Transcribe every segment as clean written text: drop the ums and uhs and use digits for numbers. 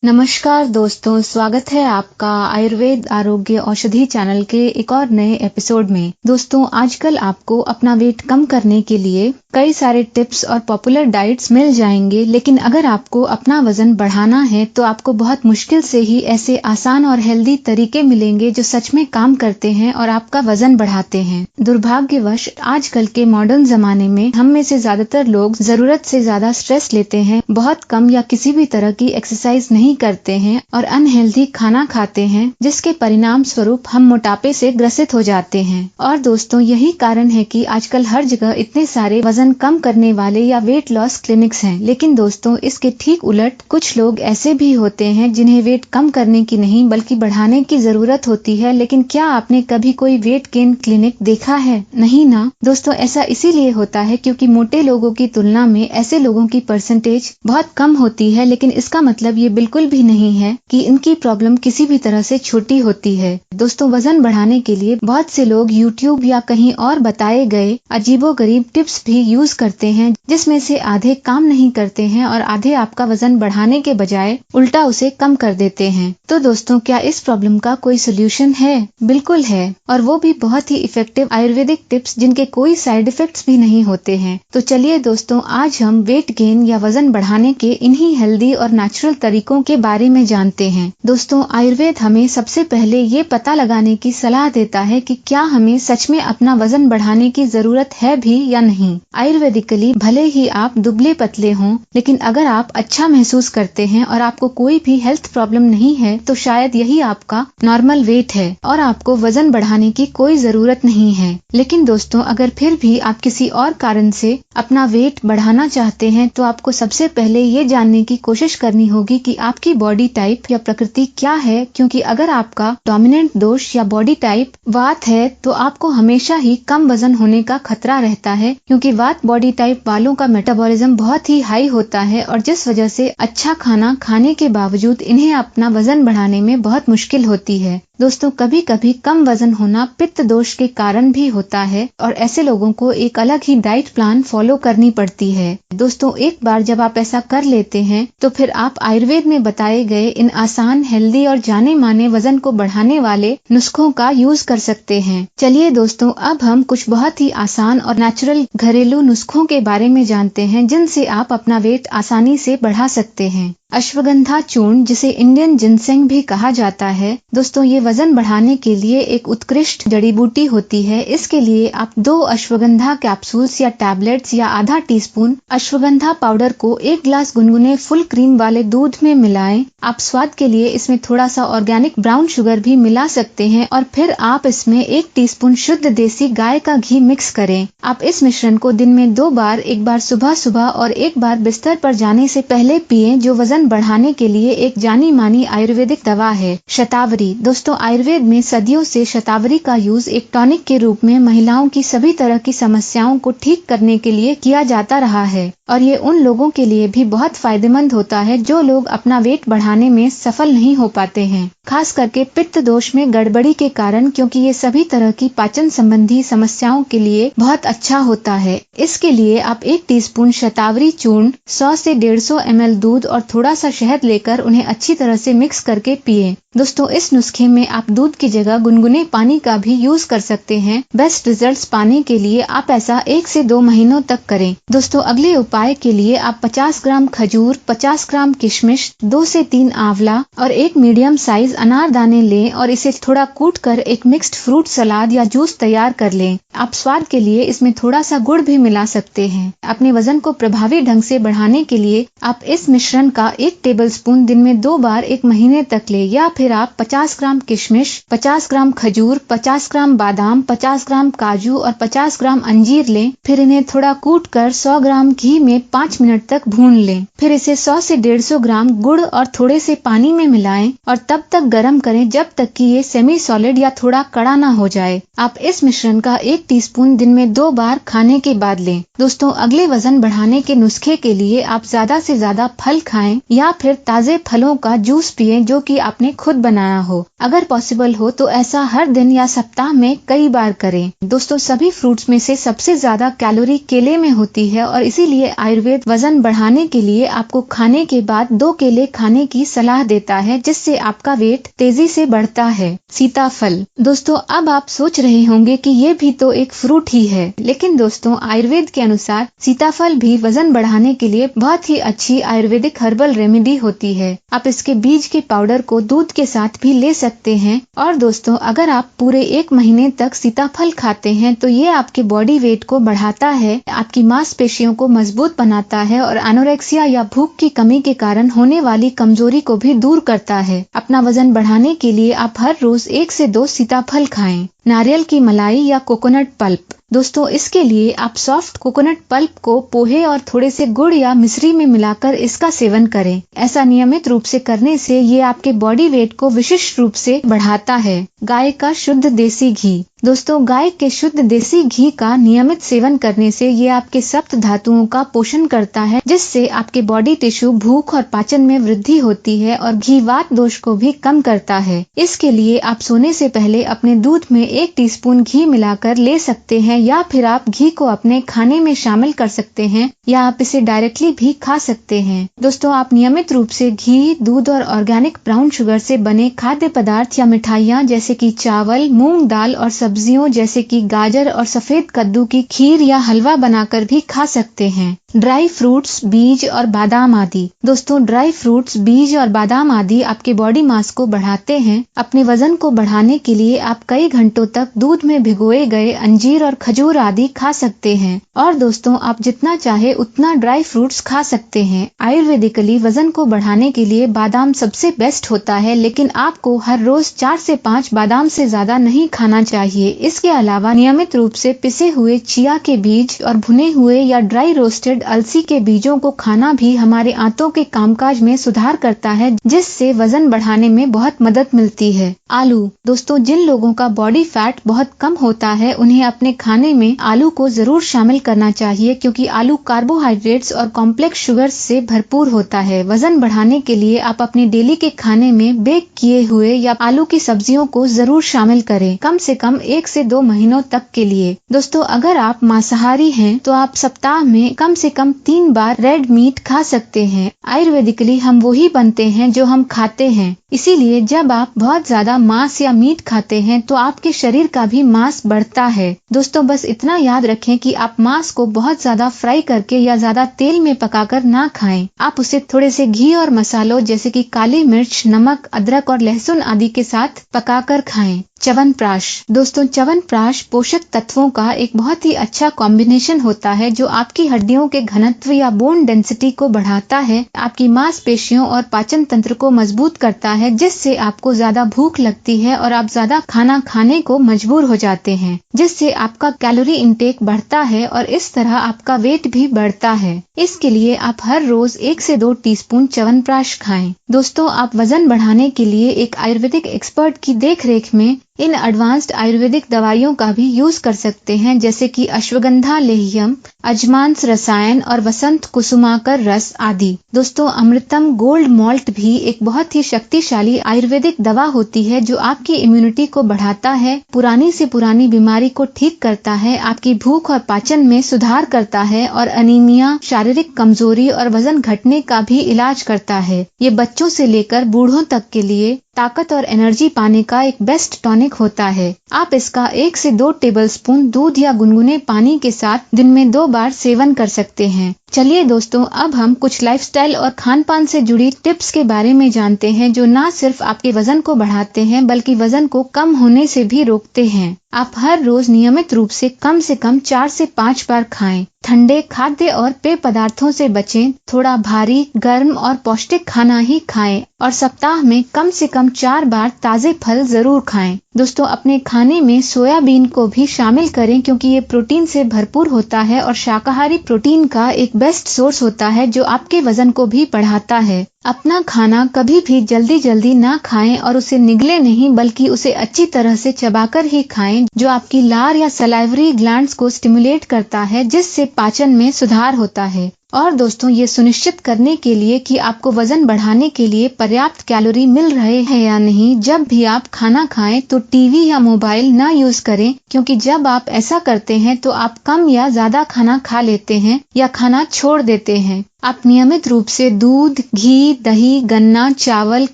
नमस्कार दोस्तों, स्वागत है आपका आयुर्वेद आरोग्य औषधि चैनल के एक और नए एपिसोड में। दोस्तों, आजकल आपको अपना वेट कम करने के लिए कई सारे टिप्स और पॉपुलर डाइट्स मिल जाएंगे, लेकिन अगर आपको अपना वजन बढ़ाना है तो आपको बहुत मुश्किल से ही ऐसे आसान और हेल्दी तरीके मिलेंगे जो सच में काम करते हैं और आपका वजन बढ़ाते हैं। दुर्भाग्यवश आजकल के मॉडर्न जमाने में हम में से ज्यादातर लोग जरूरत से ज्यादा स्ट्रेस लेते हैं, बहुत कम या किसी भी तरह की एक्सरसाइज नहीं करते हैं और अनहेल्दी खाना खाते हैं, जिसके परिणाम स्वरूप हम मोटापे से ग्रसित हो जाते हैं। और दोस्तों, यही कारण है कि आजकल हर जगह इतने सारे वजन कम करने वाले या वेट लॉस क्लिनिक्स हैं। लेकिन दोस्तों, इसके ठीक उलट कुछ लोग ऐसे भी होते हैं जिन्हें वेट कम करने की नहीं बल्कि बढ़ाने की जरूरत होती है। लेकिन क्या आपने कभी कोई वेट गेन क्लिनिक देखा है? नहीं ना दोस्तों, ऐसा इसीलिए होता है क्योंकि मोटे लोगों की तुलना में ऐसे लोगों की परसेंटेज बहुत कम होती है। लेकिन इसका मतलब ये बिल्कुल भी नहीं है कि इनकी प्रॉब्लम किसी भी तरह से छोटी होती है। दोस्तों, वजन बढ़ाने के लिए बहुत से लोग YouTube या कहीं और बताए गए अजीबोगरीब टिप्स भी यूज करते हैं, जिसमें से आधे काम नहीं करते हैं और आधे आपका वजन बढ़ाने के बजाय उल्टा उसे कम कर देते हैं। तो दोस्तों, क्या इस प्रॉब्लम का कोई सोल्यूशन है? बिल्कुल है, और वो भी बहुत ही इफेक्टिव आयुर्वेदिक टिप्स जिनके कोई साइड इफेक्ट्स भी नहीं होते हैं। तो चलिए दोस्तों, आज हम वेट गेन या वजन बढ़ाने के इन्हीं हेल्दी और नेचुरल तरीकों के बारे में जानते हैं। दोस्तों, आयुर्वेद हमें सबसे पहले ये पता लगाने की सलाह देता है कि क्या हमें सच में अपना वजन बढ़ाने की जरूरत है भी या नहीं। आयुर्वेदिकली भले ही आप दुबले पतले हों, लेकिन अगर आप अच्छा महसूस करते हैं और आपको कोई भी हेल्थ प्रॉब्लम नहीं है तो शायद यही आपका नॉर्मल वेट है और आपको वजन बढ़ाने की कोई जरूरत नहीं है। लेकिन दोस्तों, अगर फिर भी आप किसी और कारण से अपना वेट बढ़ाना चाहते हैं तो आपको सबसे पहले ये जानने की कोशिश करनी होगी कि आपकी बॉडी टाइप या प्रकृति क्या है, क्योंकि अगर आपका डोमिनेंट दोष या बॉडी टाइप वात है तो आपको हमेशा ही कम वजन होने का खतरा रहता है, क्योंकि वात बॉडी टाइप वालों का मेटाबॉलिज्म बहुत ही हाई होता है और जिस वजह से अच्छा खाना खाने के बावजूद इन्हें अपना वजन बढ़ाने में बहुत मुश्किल होती है। दोस्तों, कभी कभी कम वजन होना पित्त दोष के कारण भी होता है और ऐसे लोगों को एक अलग ही डाइट प्लान फॉलो करनी पड़ती है। दोस्तों, एक बार जब आप ऐसा कर लेते हैं तो फिर आप आयुर्वेद में बताए गए इन आसान, हेल्दी और जाने माने वजन को बढ़ाने वाले नुस्खों का यूज कर सकते हैं। चलिए दोस्तों, अब हम कुछ बहुत ही आसान और नेचुरल घरेलू नुस्खों के बारे में जानते हैं जिनसे आप अपना वेट आसानी से बढ़ा सकते हैं। अश्वगंधा चूर्ण, जिसे इंडियन जिनसेंग भी कहा जाता है, दोस्तों ये वजन बढ़ाने के लिए एक उत्कृष्ट जड़ी बूटी होती है। इसके लिए आप 2 अश्वगंधा कैप्सूल्स या टैबलेट्स या आधा टीस्पून अश्वगंधा पाउडर को 1 गिलास गुनगुने फुल क्रीम वाले दूध में मिलाएं। आप स्वाद के लिए इसमें थोड़ा सा ऑर्गेनिक ब्राउन शुगर भी मिला सकते हैं और फिर आप इसमें 1 टीस्पून शुद्ध देसी गाय का घी मिक्स करें। आप इस मिश्रण को दिन में 2 बार, एक बार सुबह सुबह और एक बार बिस्तर पर जाने से पहले पिएं, जो वजन बढ़ाने के लिए एक जानी मानी आयुर्वेदिक दवा है। शतावरी, दोस्तों आयुर्वेद में सदियों से शतावरी का यूज एक टॉनिक के रूप में महिलाओं की सभी तरह की समस्याओं को ठीक करने के लिए किया जाता रहा है और ये उन लोगों के लिए भी बहुत फायदेमंद होता है जो लोग अपना वेट बढ़ाने में सफल नहीं हो पाते हैं, खास करके पित्त दोष में गड़बड़ी के कारण, क्योंकि ये सभी तरह की पाचन संबंधी समस्याओं के लिए बहुत अच्छा होता है। इसके लिए आप 1 टीस्पून शतावरी चूर्ण, 100 से 150 ml दूध और थोड़ा सा शहद लेकर उन्हें अच्छी तरह से मिक्स करके पिएं। दोस्तों, इस नुस्खे में आप दूध की जगह गुनगुने पानी का भी यूज कर सकते हैं। बेस्ट रिजल्ट्स पाने के लिए आप ऐसा 1 से 2 महीनों तक करें। दोस्तों, अगले उपाय के लिए आप 50 ग्राम खजूर, 50 ग्राम किशमिश, 2 से 3 आंवला और 1 मीडियम साइज अनारदाने लें और इसे थोड़ा कूटकर एक मिक्स्ड फ्रूट सलाद या जूस तैयार कर लें। आप स्वाद के लिए इसमें थोड़ा सा गुड़ भी मिला सकते हैं। अपने वजन को प्रभावी ढंग से बढ़ाने के लिए आप इस मिश्रण का 1 टेबलस्पून दिन में 2 बार 1 महीने तक ले, या फिर आप 50 ग्राम किशमिश, 50 ग्राम खजूर, 50 ग्राम बादाम, 50 ग्राम काजू और 50 ग्राम अंजीर लें। फिर इन्हें थोड़ा कूटकर 100 ग्राम घी में 5 मिनट तक भून लें। फिर इसे 100 से 150 ग्राम गुड़ और थोड़े से पानी में मिलाएं और तब तक गर्म करें जब तक कि ये सेमी सॉलिड या थोड़ा कड़ा ना हो जाए। आप इस मिश्रण का 1 टीस्पून दिन में 2 बार खाने के बाद लें। दोस्तों, अगले वजन बढ़ाने के नुस्खे के लिए आप ज्यादा से ज्यादा फल खाएं या फिर ताजे फलों का जूस पिएं जो कि आपने खुद बनाया हो। अगर पॉसिबल हो तो ऐसा हर दिन या सप्ताह में कई बार करें। दोस्तों, सभी फ्रूट्स में से सबसे ज्यादा कैलोरी केले में होती है और इसीलिए आयुर्वेद वजन बढ़ाने के लिए आपको खाने के बाद 2 केले खाने की सलाह देता है, जिससे आपका वेट तेजी से बढ़ता है। सीताफल। दोस्तों, अब आप सोच रहे होंगे कि ये भी तो एक फ्रूट ही है, लेकिन दोस्तों आयुर्वेद के अनुसार सीताफल भी वजन बढ़ाने के लिए बहुत ही अच्छी आयुर्वेदिक हर्बल रेमेडी होती है। आप इसके बीज के पाउडर को दूध के साथ भी ले सकते हैं। और दोस्तों, अगर आप पूरे 1 महीने तक सीताफल खाते हैं तो ये आपके बॉडी वेट को बढ़ाता है, आपकी मांसपेशियों को मजबूत बनाता है और एनोरेक्सिया या भूख की कमी के कारण होने वाली कमजोरी को भी दूर करता है। अपना वजन बढ़ाने के लिए आप हर रोज 1 से 2 सीताफल खाएं। नारियल की मलाई या कोकोनट पल्प। दोस्तों, इसके लिए आप सॉफ्ट कोकोनट पल्प को पोहे और थोड़े से गुड़ या मिश्री में मिलाकर इसका सेवन करें। ऐसा नियमित रूप से करने से ये आपके बॉडी वेट को विशिष्ट रूप से बढ़ाता है। गाय का शुद्ध देसी घी। दोस्तों, गाय के शुद्ध देसी घी का नियमित सेवन करने से ये आपके सप्त धातुओं का पोषण करता है, जिससे आपके बॉडी टिश्यू, भूख और पाचन में वृद्धि होती है और घी वात दोष को भी कम करता है। इसके लिए आप सोने से पहले अपने दूध में 1 टीस्पून घी मिलाकर ले सकते हैं, या फिर आप घी को अपने खाने में शामिल कर सकते हैं, या आप इसे डायरेक्टली भी खा सकते हैं। दोस्तों, आप नियमित रूप से घी, दूध और ऑर्गेनिक ब्राउन शुगर से बने खाद्य पदार्थ या मिठाइयाँ जैसे कि चावल, मूंग दाल और सब्जियों जैसे कि गाजर और सफेद कद्दू की खीर या हलवा बनाकर भी खा सकते हैं। ड्राई फ्रूट्स, बीज और बादाम आदि। दोस्तों, ड्राई फ्रूट्स, बीज और बादाम आदि आपके बॉडी मास को बढ़ाते हैं। अपने वजन को बढ़ाने के लिए आप कई घंटों तक दूध में भिगोए गए अंजीर और खजूर आदि खा सकते हैं। और दोस्तों, आप जितना चाहे उतना ड्राई फ्रूट्स खा सकते हैं। आयुर्वेदिकली वजन को बढ़ाने के लिए बादाम सबसे बेस्ट होता है, लेकिन आपको हर रोज 4 से 5 बादाम से ज्यादा नहीं खाना चाहिए। इसके अलावा नियमित रूप से पिसे हुए चिया के बीज और भुने हुए या ड्राई रोस्टेड अलसी के बीजों को खाना भी हमारे आंतों के कामकाज में सुधार करता है, जिससे वजन बढ़ाने में बहुत मदद मिलती है। आलू। दोस्तों, जिन लोगों का बॉडी फैट बहुत कम होता है उन्हें अपने खाने में आलू को जरूर शामिल करना चाहिए, क्योंकि आलू कार्बोहाइड्रेट्स और कॉम्प्लेक्स शुगर्स से भरपूर होता है। वजन बढ़ाने के लिए आप अपने डेली के खाने में बेक किए हुए या आलू की सब्जियों को जरूर शामिल करें, कम से कम 1 से 2 महीनों तक के लिए। दोस्तों, अगर आप मांसाहारी हैं तो आप सप्ताह में कम से कम 3 बार रेड मीट खा सकते हैं। आयुर्वेदिकली हम वही बनते हैं जो हम खाते हैं, इसीलिए जब आप बहुत ज्यादा मांस या मीट खाते हैं तो आपके शरीर का भी मांस बढ़ता है। दोस्तों, बस इतना याद रखें कि आप मांस को बहुत ज्यादा फ्राई करके या ज्यादा तेल में पकाकर ना खाएं। आप उसे थोड़े से घी और मसालों जैसे कि काली मिर्च, नमक, अदरक और लहसुन आदि के साथ पकाकर खाएं। च्यवनप्राश। दोस्तों, च्यवनप्राश पोषक तत्वों का एक बहुत ही अच्छा कॉम्बिनेशन होता है, जो आपकी हड्डियों के घनत्व या बोन डेंसिटी को बढ़ाता है, आपकी मांसपेशियों और पाचन तंत्र को मजबूत करता है, जिससे आपको ज्यादा भूख लगती है और आप ज्यादा खाना खाने को मजबूर हो जाते हैं, जिससे आपका कैलोरी इंटेक बढ़ता है और इस तरह आपका वेट भी बढ़ता है। इसके लिए आप हर रोज 1 से 2 टीस्पून च्यवनप्राश खाएं। दोस्तों, आप वजन बढ़ाने के लिए एक आयुर्वेदिक एक्सपर्ट की देखरेख में इन एडवांस्ड आयुर्वेदिक दवाइयों का भी यूज कर सकते हैं, जैसे कि अश्वगंधा लेह्यम, अजमांस रसायन और वसंत कुसुमाकर रस आदि। दोस्तों, अमृतम गोल्ड मॉल्ट भी एक बहुत ही शक्तिशाली आयुर्वेदिक दवा होती है, जो आपकी इम्यूनिटी को बढ़ाता है, पुरानी से पुरानी बीमारी को ठीक करता है, आपकी भूख और पाचन में सुधार करता है और अनीमिया, शारीरिक कमजोरी और वजन घटने का भी इलाज करता है। ये बच्चों से लेकर बूढ़ों तक के लिए ताकत और एनर्जी पाने का एक बेस्ट टॉनिक होता है। आप इसका 1 से 2 टेबलस्पून दूध या गुनगुने पानी के साथ दिन में 2 बार सेवन कर सकते हैं। चलिए दोस्तों, अब हम कुछ लाइफस्टाइल और खान पान से जुड़ी टिप्स के बारे में जानते हैं, जो न सिर्फ आपके वजन को बढ़ाते हैं बल्कि वजन को कम होने से भी रोकते हैं। आप हर रोज नियमित रूप से कम 4 से 5 बार खाएं। ठंडे खाद्य और पेय पदार्थों से बचें। थोड़ा भारी, गर्म और पौष्टिक खाना ही खाएं और सप्ताह में कम से कम 4 बार ताजे फल जरूर खाएं। दोस्तों, अपने खाने में सोयाबीन को भी शामिल करें, क्योंकि ये प्रोटीन से भरपूर होता है और शाकाहारी प्रोटीन का एक बेस्ट सोर्स होता है, जो आपके वजन को भी बढ़ाता है। अपना खाना कभी भी जल्दी जल्दी ना खाएं और उसे निगले नहीं, बल्कि उसे अच्छी तरह से चबाकर ही खाएं, जो आपकी लार या सलाइवरी ग्लैंड्स को स्टिमुलेट करता है, जिससे पाचन में सुधार होता है। और दोस्तों ये सुनिश्चित करने के लिए कि आपको वजन बढ़ाने के लिए पर्याप्त कैलोरी मिल रहे हैं या नहीं, जब भी आप खाना खाएं तो टीवी या मोबाइल ना यूज करें, क्योंकि जब आप ऐसा करते हैं तो आप कम या ज्यादा खाना खा लेते हैं या खाना छोड़ देते हैं। आप नियमित रूप से दूध, घी, दही, गन्ना, चावल,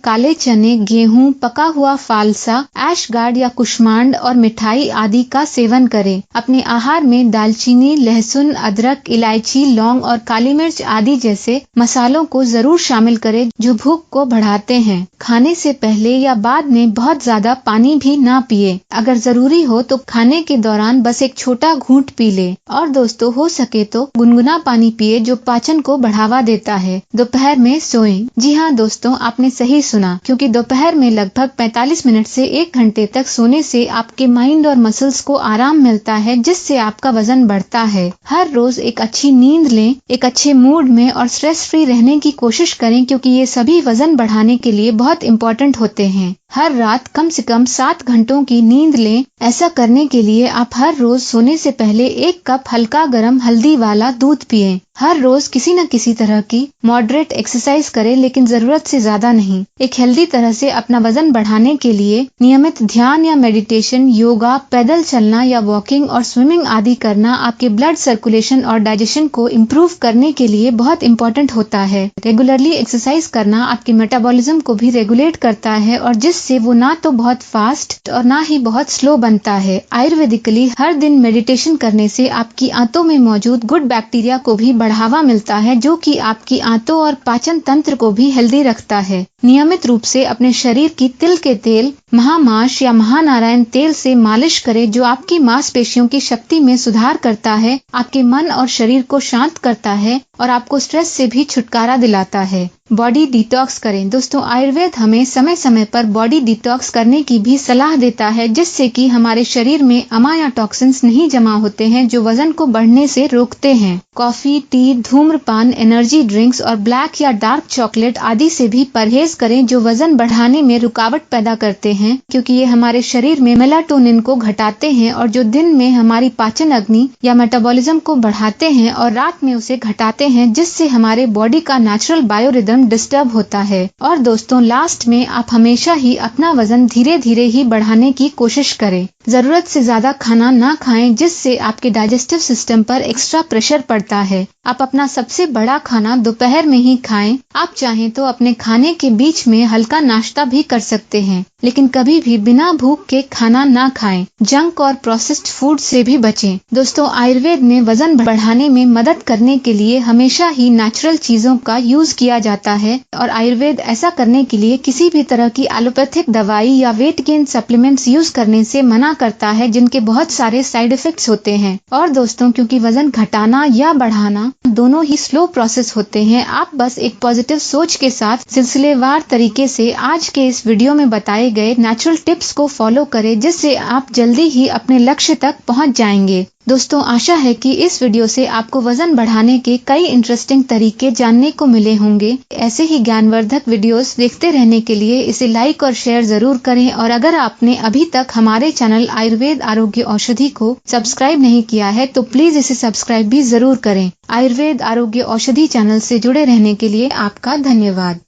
काले चने, गेहूं, पका हुआ फालसा, ऐश गार्ड या कुष्मांड और मिठाई आदि का सेवन करें। अपने आहार में दालचीनी, लहसुन, अदरक, इलायची, लौंग और काली मिर्च आदि जैसे मसालों को जरूर शामिल करें जो भूख को बढ़ाते हैं। खाने से पहले या बाद में बहुत ज्यादा पानी भी ना पिए। अगर जरूरी हो तो खाने के दौरान बस एक छोटा घूंट पी ले। और दोस्तों हो सके तो गुनगुना पानी पिए जो पाचन को बढ़ावा देता है। दोपहर में सोएं। जी हाँ दोस्तों, आपने सही सुना, क्योंकि दोपहर में लगभग 45 मिनट से 1 घंटे तक सोने से आपके माइंड और मसल्स को आराम मिलता है, जिससे आपका वजन बढ़ता है। हर रोज एक अच्छी नींद लें, एक अच्छे मूड में और स्ट्रेस फ्री रहने की कोशिश करें, क्योंकि ये सभी वजन बढ़ाने के लिए बहुत इम्पोर्टेंट होते हैं। हर रात कम से कम 7 घंटों की नींद लें। ऐसा करने के लिए आप हर रोज सोने से पहले 1 कप हल्का गर्म हल्दी वाला दूध पिएं। हर रोज किसी न किसी तरह की मॉडरेट एक्सरसाइज करें, लेकिन जरूरत से ज्यादा नहीं। एक हेल्दी तरह से अपना वजन बढ़ाने के लिए नियमित ध्यान या मेडिटेशन, योगा, पैदल चलना या वॉकिंग और स्विमिंग आदि करना आपके ब्लड सर्कुलेशन और डाइजेशन को इम्प्रूव करने के लिए बहुत इम्पोर्टेंट होता है। रेगुलरली एक्सरसाइज करना आपके मेटाबॉलिज्म को भी रेगुलेट करता है, और जिससे वो ना तो बहुत फास्ट और ना ही बहुत स्लो बनता है। आयुर्वेदिकली हर दिन मेडिटेशन करने से आपकी आंतों में मौजूद गुड बैक्टीरिया को भी बढ़ावा मिलता है, जो कि आपकी आंतों और पाचन तंत्र को भी हेल्दी रखता है। नियमित रूप से अपने शरीर की तिल के तेल, महामाश या महानारायण तेल से मालिश करें, जो आपकी मांसपेशियों की शक्ति में सुधार करता है, आपके मन और शरीर को शांत करता है और आपको स्ट्रेस से भी छुटकारा दिलाता है। बॉडी डिटॉक्स करें। दोस्तों आयुर्वेद हमें समय समय पर बॉडी डिटॉक्स करने की भी सलाह देता है, जिससे कि हमारे शरीर में अमा या टॉक्सिन्स नहीं जमा होते हैं जो वजन को बढ़ने से रोकते हैं। कॉफी, टी, धूम्रपान, एनर्जी ड्रिंक्स और ब्लैक या डार्क चॉकलेट आदि से भी परहेज करें, जो वजन बढ़ाने में रुकावट पैदा करते हैं, क्योंकि ये हमारे शरीर में मेलाटोनिन को घटाते हैं और जो दिन में हमारी पाचन अग्नि या मेटाबॉलिज्म को बढ़ाते हैं और रात में उसे घटाते हैं, जिससे हमारे बॉडी का नेचुरल बायोरिदम डिस्टर्ब होता है। और दोस्तों लास्ट में आप हमेशा ही अपना वजन धीरे धीरे ही बढ़ाने की कोशिश करें। जरूरत से ज्यादा खाना ना खाएं, जिससे आपके डाइजेस्टिव सिस्टम पर एक्स्ट्रा प्रेशर पड़ता है। आप अपना सबसे बड़ा खाना दोपहर में ही खाएं। आप चाहें तो अपने खाने के बीच में हल्का नाश्ता भी कर सकते हैं, लेकिन कभी भी बिना भूख के खाना ना खाएं। जंक और प्रोसेस्ड फूड से भी बचें। दोस्तों आयुर्वेद में वजन बढ़ाने में मदद करने के लिए हमेशा ही नेचुरल चीजों का यूज किया जाता है, और आयुर्वेद ऐसा करने के लिए किसी भी तरह की एलोपैथिक दवाई या वेट गेन सप्लीमेंट्स यूज करने से मना करता है, जिनके बहुत सारे साइड इफेक्ट्स होते हैं। और दोस्तों क्योंकि वजन घटाना या बढ़ाना दोनों ही स्लो प्रोसेस होते हैं, आप बस एक पॉजिटिव सोच के साथ सिलसिलेवार तरीके से आज के इस वीडियो में बताए गए नेचुरल टिप्स को फॉलो करें, जिससे आप जल्दी ही अपने लक्ष्य तक पहुंच जाएंगे। दोस्तों आशा है कि इस वीडियो से आपको वजन बढ़ाने के कई इंटरेस्टिंग तरीके जानने को मिले होंगे। ऐसे ही ज्ञानवर्धक वीडियोस देखते रहने के लिए इसे लाइक और शेयर जरूर करें, और अगर आपने अभी तक हमारे चैनल आयुर्वेद आरोग्य औषधि को सब्सक्राइब नहीं किया है तो प्लीज इसे सब्सक्राइब भी जरूर करें। आयुर्वेद आरोग्य औषधि चैनल से जुड़े रहने के लिए आपका धन्यवाद।